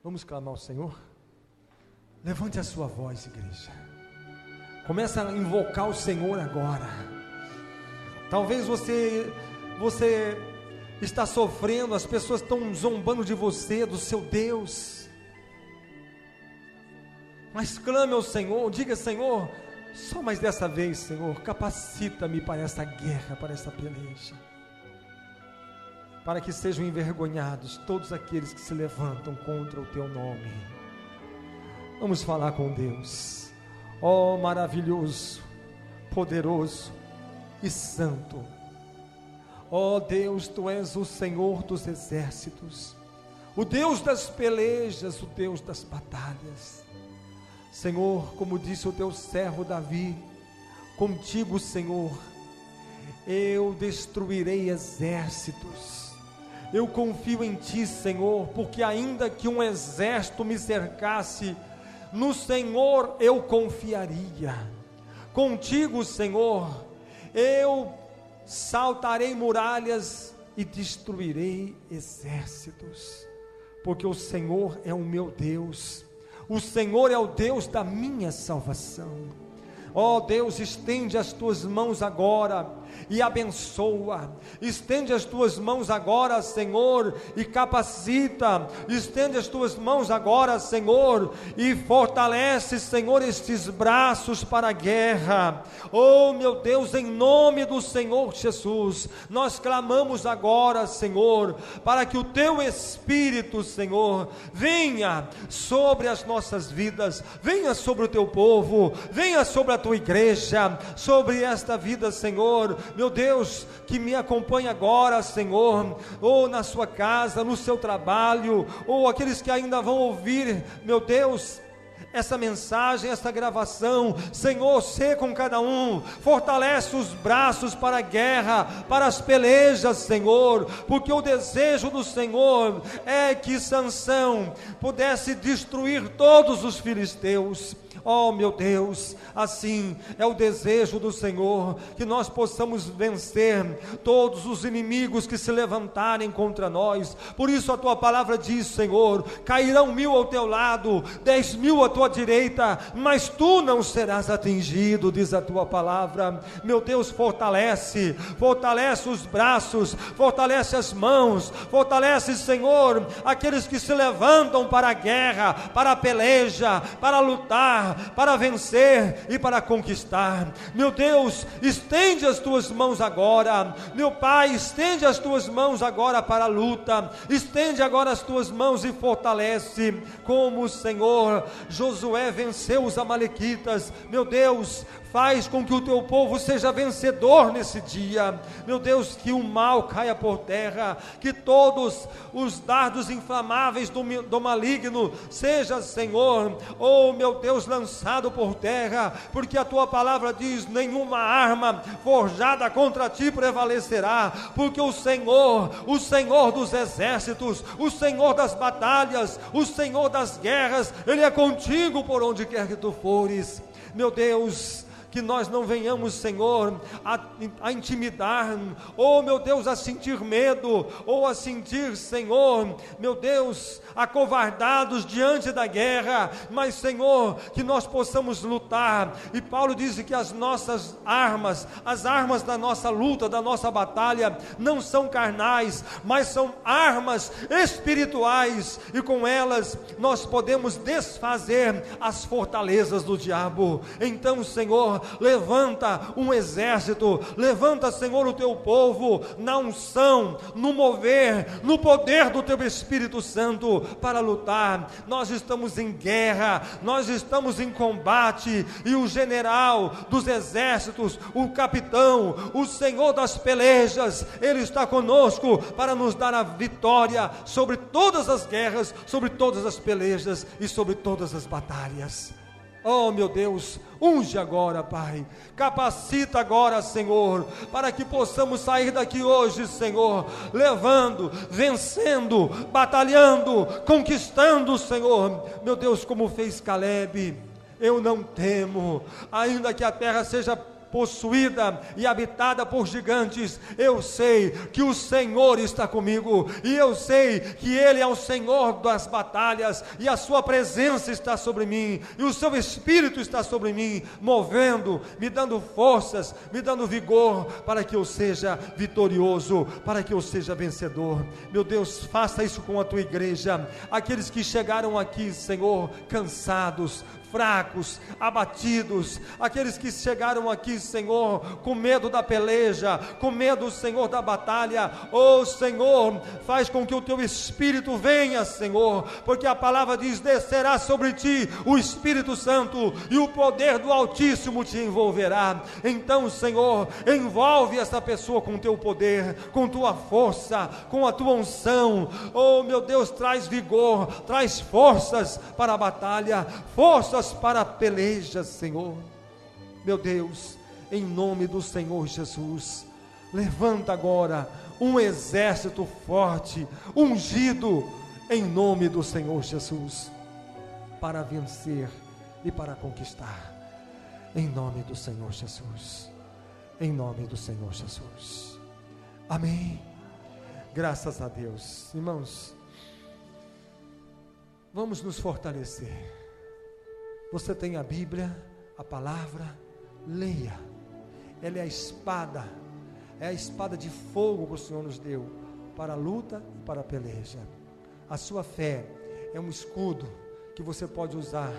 Vamos clamar ao Senhor? Levante a sua voz, igreja, comece a invocar o Senhor agora. Talvez você está sofrendo, as pessoas estão zombando de você, do seu Deus, mas clame ao Senhor, diga, Senhor, só mais dessa vez, Senhor, capacita-me para essa guerra, para essa peleja, para que sejam envergonhados todos aqueles que se levantam contra o teu nome. Vamos falar com Deus. Ó maravilhoso, poderoso e santo, ó Deus, tu és o Senhor dos exércitos, o Deus das pelejas, o Deus das batalhas. Senhor, como disse o teu servo Davi, contigo, Senhor, eu destruirei exércitos. Eu confio em ti, Senhor, porque ainda que um exército me cercasse, no Senhor eu confiaria. Contigo, Senhor, eu saltarei muralhas e destruirei exércitos, porque o Senhor é o meu Deus. O Senhor é o Deus da minha salvação. Ó Deus, estende as tuas mãos agora e abençoa. Estende as tuas mãos agora, Senhor, e capacita. Estende as tuas mãos agora, Senhor, e fortalece, Senhor, estes braços para a guerra. Oh meu Deus, em nome do Senhor Jesus, nós clamamos agora, Senhor, para que o teu Espírito, Senhor, venha sobre as nossas vidas, venha sobre o teu povo, venha sobre a tua igreja, sobre esta vida, Senhor, meu Deus, que me acompanha agora, Senhor, ou na sua casa, no seu trabalho, ou aqueles que ainda vão ouvir, meu Deus, essa mensagem, essa gravação, Senhor, sê com cada um, fortalece os braços para a guerra, para as pelejas, Senhor, porque o desejo do Senhor é que Sansão pudesse destruir todos os filisteus. Oh meu Deus, assim é o desejo do Senhor, que nós possamos vencer todos os inimigos que se levantarem contra nós. Por isso a tua palavra diz, Senhor, cairão 1000 ao teu lado, 10.000 à tua direita, mas tu não serás atingido, diz a tua palavra. Meu Deus, fortalece os braços, fortalece as mãos, fortalece, Senhor, aqueles que se levantam para a guerra, para a peleja, para lutar, para vencer e para conquistar. Meu Deus, estende as tuas mãos agora, meu Pai, estende as tuas mãos agora para a luta, estende agora as tuas mãos e fortalece, como o Senhor Josué venceu os amalequitas. Meu Deus, faz com que o teu povo seja vencedor nesse dia. Meu Deus, que o mal caia por terra, que todos os dardos inflamáveis do maligno seja, Senhor, oh meu Deus, lançado por terra, porque a tua palavra diz: nenhuma arma forjada contra ti prevalecerá, porque o Senhor dos exércitos, o Senhor das batalhas, o Senhor das guerras, Ele é contigo por onde quer que tu fores. Meu Deus, que nós não venhamos, Senhor, a intimidar, ou meu Deus, a sentir medo, ou a sentir, Senhor, meu Deus, acovardados diante da guerra, mas, Senhor, que nós possamos lutar. E Paulo diz que as nossas armas, as armas da nossa luta, da nossa batalha, não são carnais, mas são armas espirituais, e com elas nós podemos desfazer as fortalezas do diabo. Então, Senhor, levanta um exército, levanta, Senhor, o teu povo, na unção, no mover, no poder do teu Espírito Santo, para lutar. Nós estamos em guerra, nós estamos em combate, e o general dos exércitos, o capitão, o Senhor das pelejas, Ele está conosco para nos dar a vitória sobre todas as guerras, sobre todas as pelejas e sobre todas as batalhas. Oh meu Deus, unge agora, Pai, capacita agora, Senhor, para que possamos sair daqui hoje, Senhor, levando, vencendo, batalhando, conquistando, Senhor. Meu Deus, como fez Caleb: eu não temo, ainda que a terra seja possuída e habitada por gigantes, eu sei que o Senhor está comigo, e eu sei que Ele é o Senhor das batalhas, e a sua presença está sobre mim, e o seu Espírito está sobre mim, movendo, me dando forças, me dando vigor, para que eu seja vitorioso, para que eu seja vencedor. Meu Deus, faça isso com a tua igreja, aqueles que chegaram aqui, Senhor, cansados, fracos, abatidos, aqueles que chegaram aqui, Senhor, com medo da peleja, com medo, Senhor, da batalha. Oh Senhor, faz com que o teu Espírito venha, Senhor, porque a palavra diz: descerá sobre ti o Espírito Santo, e o poder do Altíssimo te envolverá. Então, Senhor, envolve essa pessoa com teu poder, com tua força, com a tua unção. Oh meu Deus, traz vigor, traz forças para a batalha, forças para a peleja, Senhor. Meu Deus, em nome do Senhor Jesus, levanta agora um exército forte, ungido, em nome do Senhor Jesus, para vencer e para conquistar, em nome do Senhor Jesus, em nome do Senhor Jesus. Amém. Graças a Deus. Irmãos, vamos nos fortalecer. Você tem a Bíblia, a palavra, leia. Ela é a espada de fogo que o Senhor nos deu para a luta e para a peleja. A sua fé é um escudo que você pode usar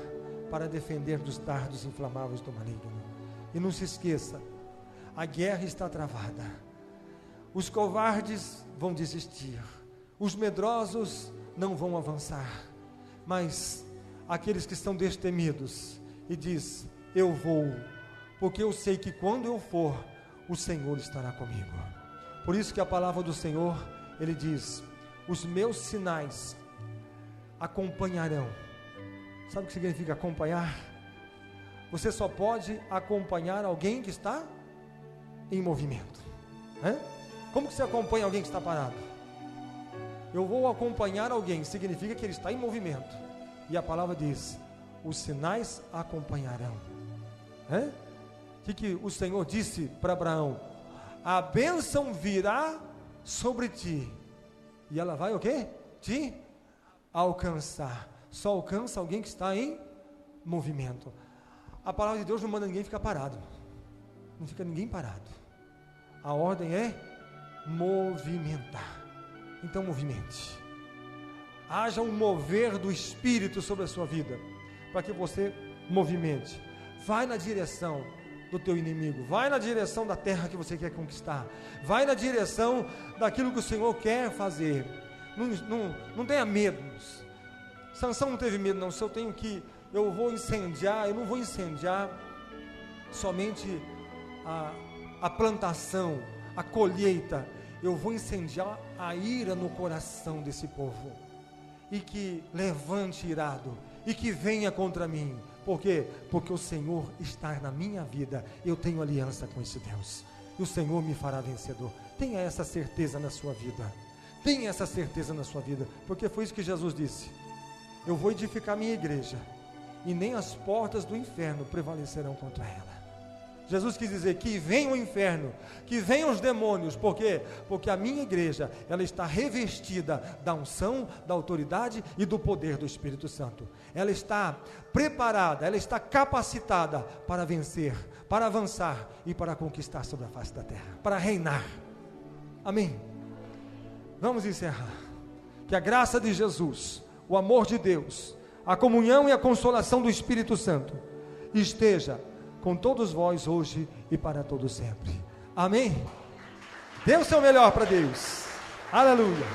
para defender dos dardos inflamáveis do maligno. E não se esqueça, a guerra está travada. Os covardes vão desistir, os medrosos não vão avançar, mas aqueles que estão destemidos e diz: eu vou, porque eu sei que quando eu for, o Senhor estará comigo. Por isso que a palavra do Senhor, Ele diz: os meus sinais acompanharão. Sabe o que significa acompanhar? Você só pode acompanhar alguém que está em movimento. Como que você acompanha alguém que está parado? Eu vou acompanhar alguém, significa que ele está em movimento. E a palavra diz: os sinais acompanharão. O que o Senhor disse para Abraão? A bênção virá sobre ti, e ela vai o quê? Te alcançar. Só alcança alguém que está em movimento. A palavra de Deus não manda ninguém ficar parado, não fica ninguém parado. A ordem é movimentar. Então movimente, haja um mover do Espírito sobre a sua vida, para que você movimente. Vai na direção do teu inimigo, vai na direção da terra que você quer conquistar, vai na direção daquilo que o Senhor quer fazer. Não tenha medo. Sansão não teve medo, não. Se eu vou incendiar, eu não vou incendiar somente a plantação, a colheita, eu vou incendiar a ira no coração desse povo, e que levante irado, e que venha contra mim. Por quê? Porque o Senhor está na minha vida, eu tenho aliança com esse Deus, e o Senhor me fará vencedor. Tenha essa certeza na sua vida, tenha essa certeza na sua vida, porque foi isso que Jesus disse: eu vou edificar minha igreja, e nem as portas do inferno prevalecerão contra ela. Jesus quis dizer que venha o inferno, que venham os demônios. Por quê? Porque a minha igreja, ela está revestida da unção, da autoridade e do poder do Espírito Santo. Ela está preparada, ela está capacitada para vencer, para avançar e para conquistar sobre a face da terra, para reinar. Amém? Vamos encerrar. Que a graça de Jesus, o amor de Deus, a comunhão e a consolação do Espírito Santo esteja com todos vós hoje e para todo sempre. Amém? Dê o seu melhor para Deus. Aleluia.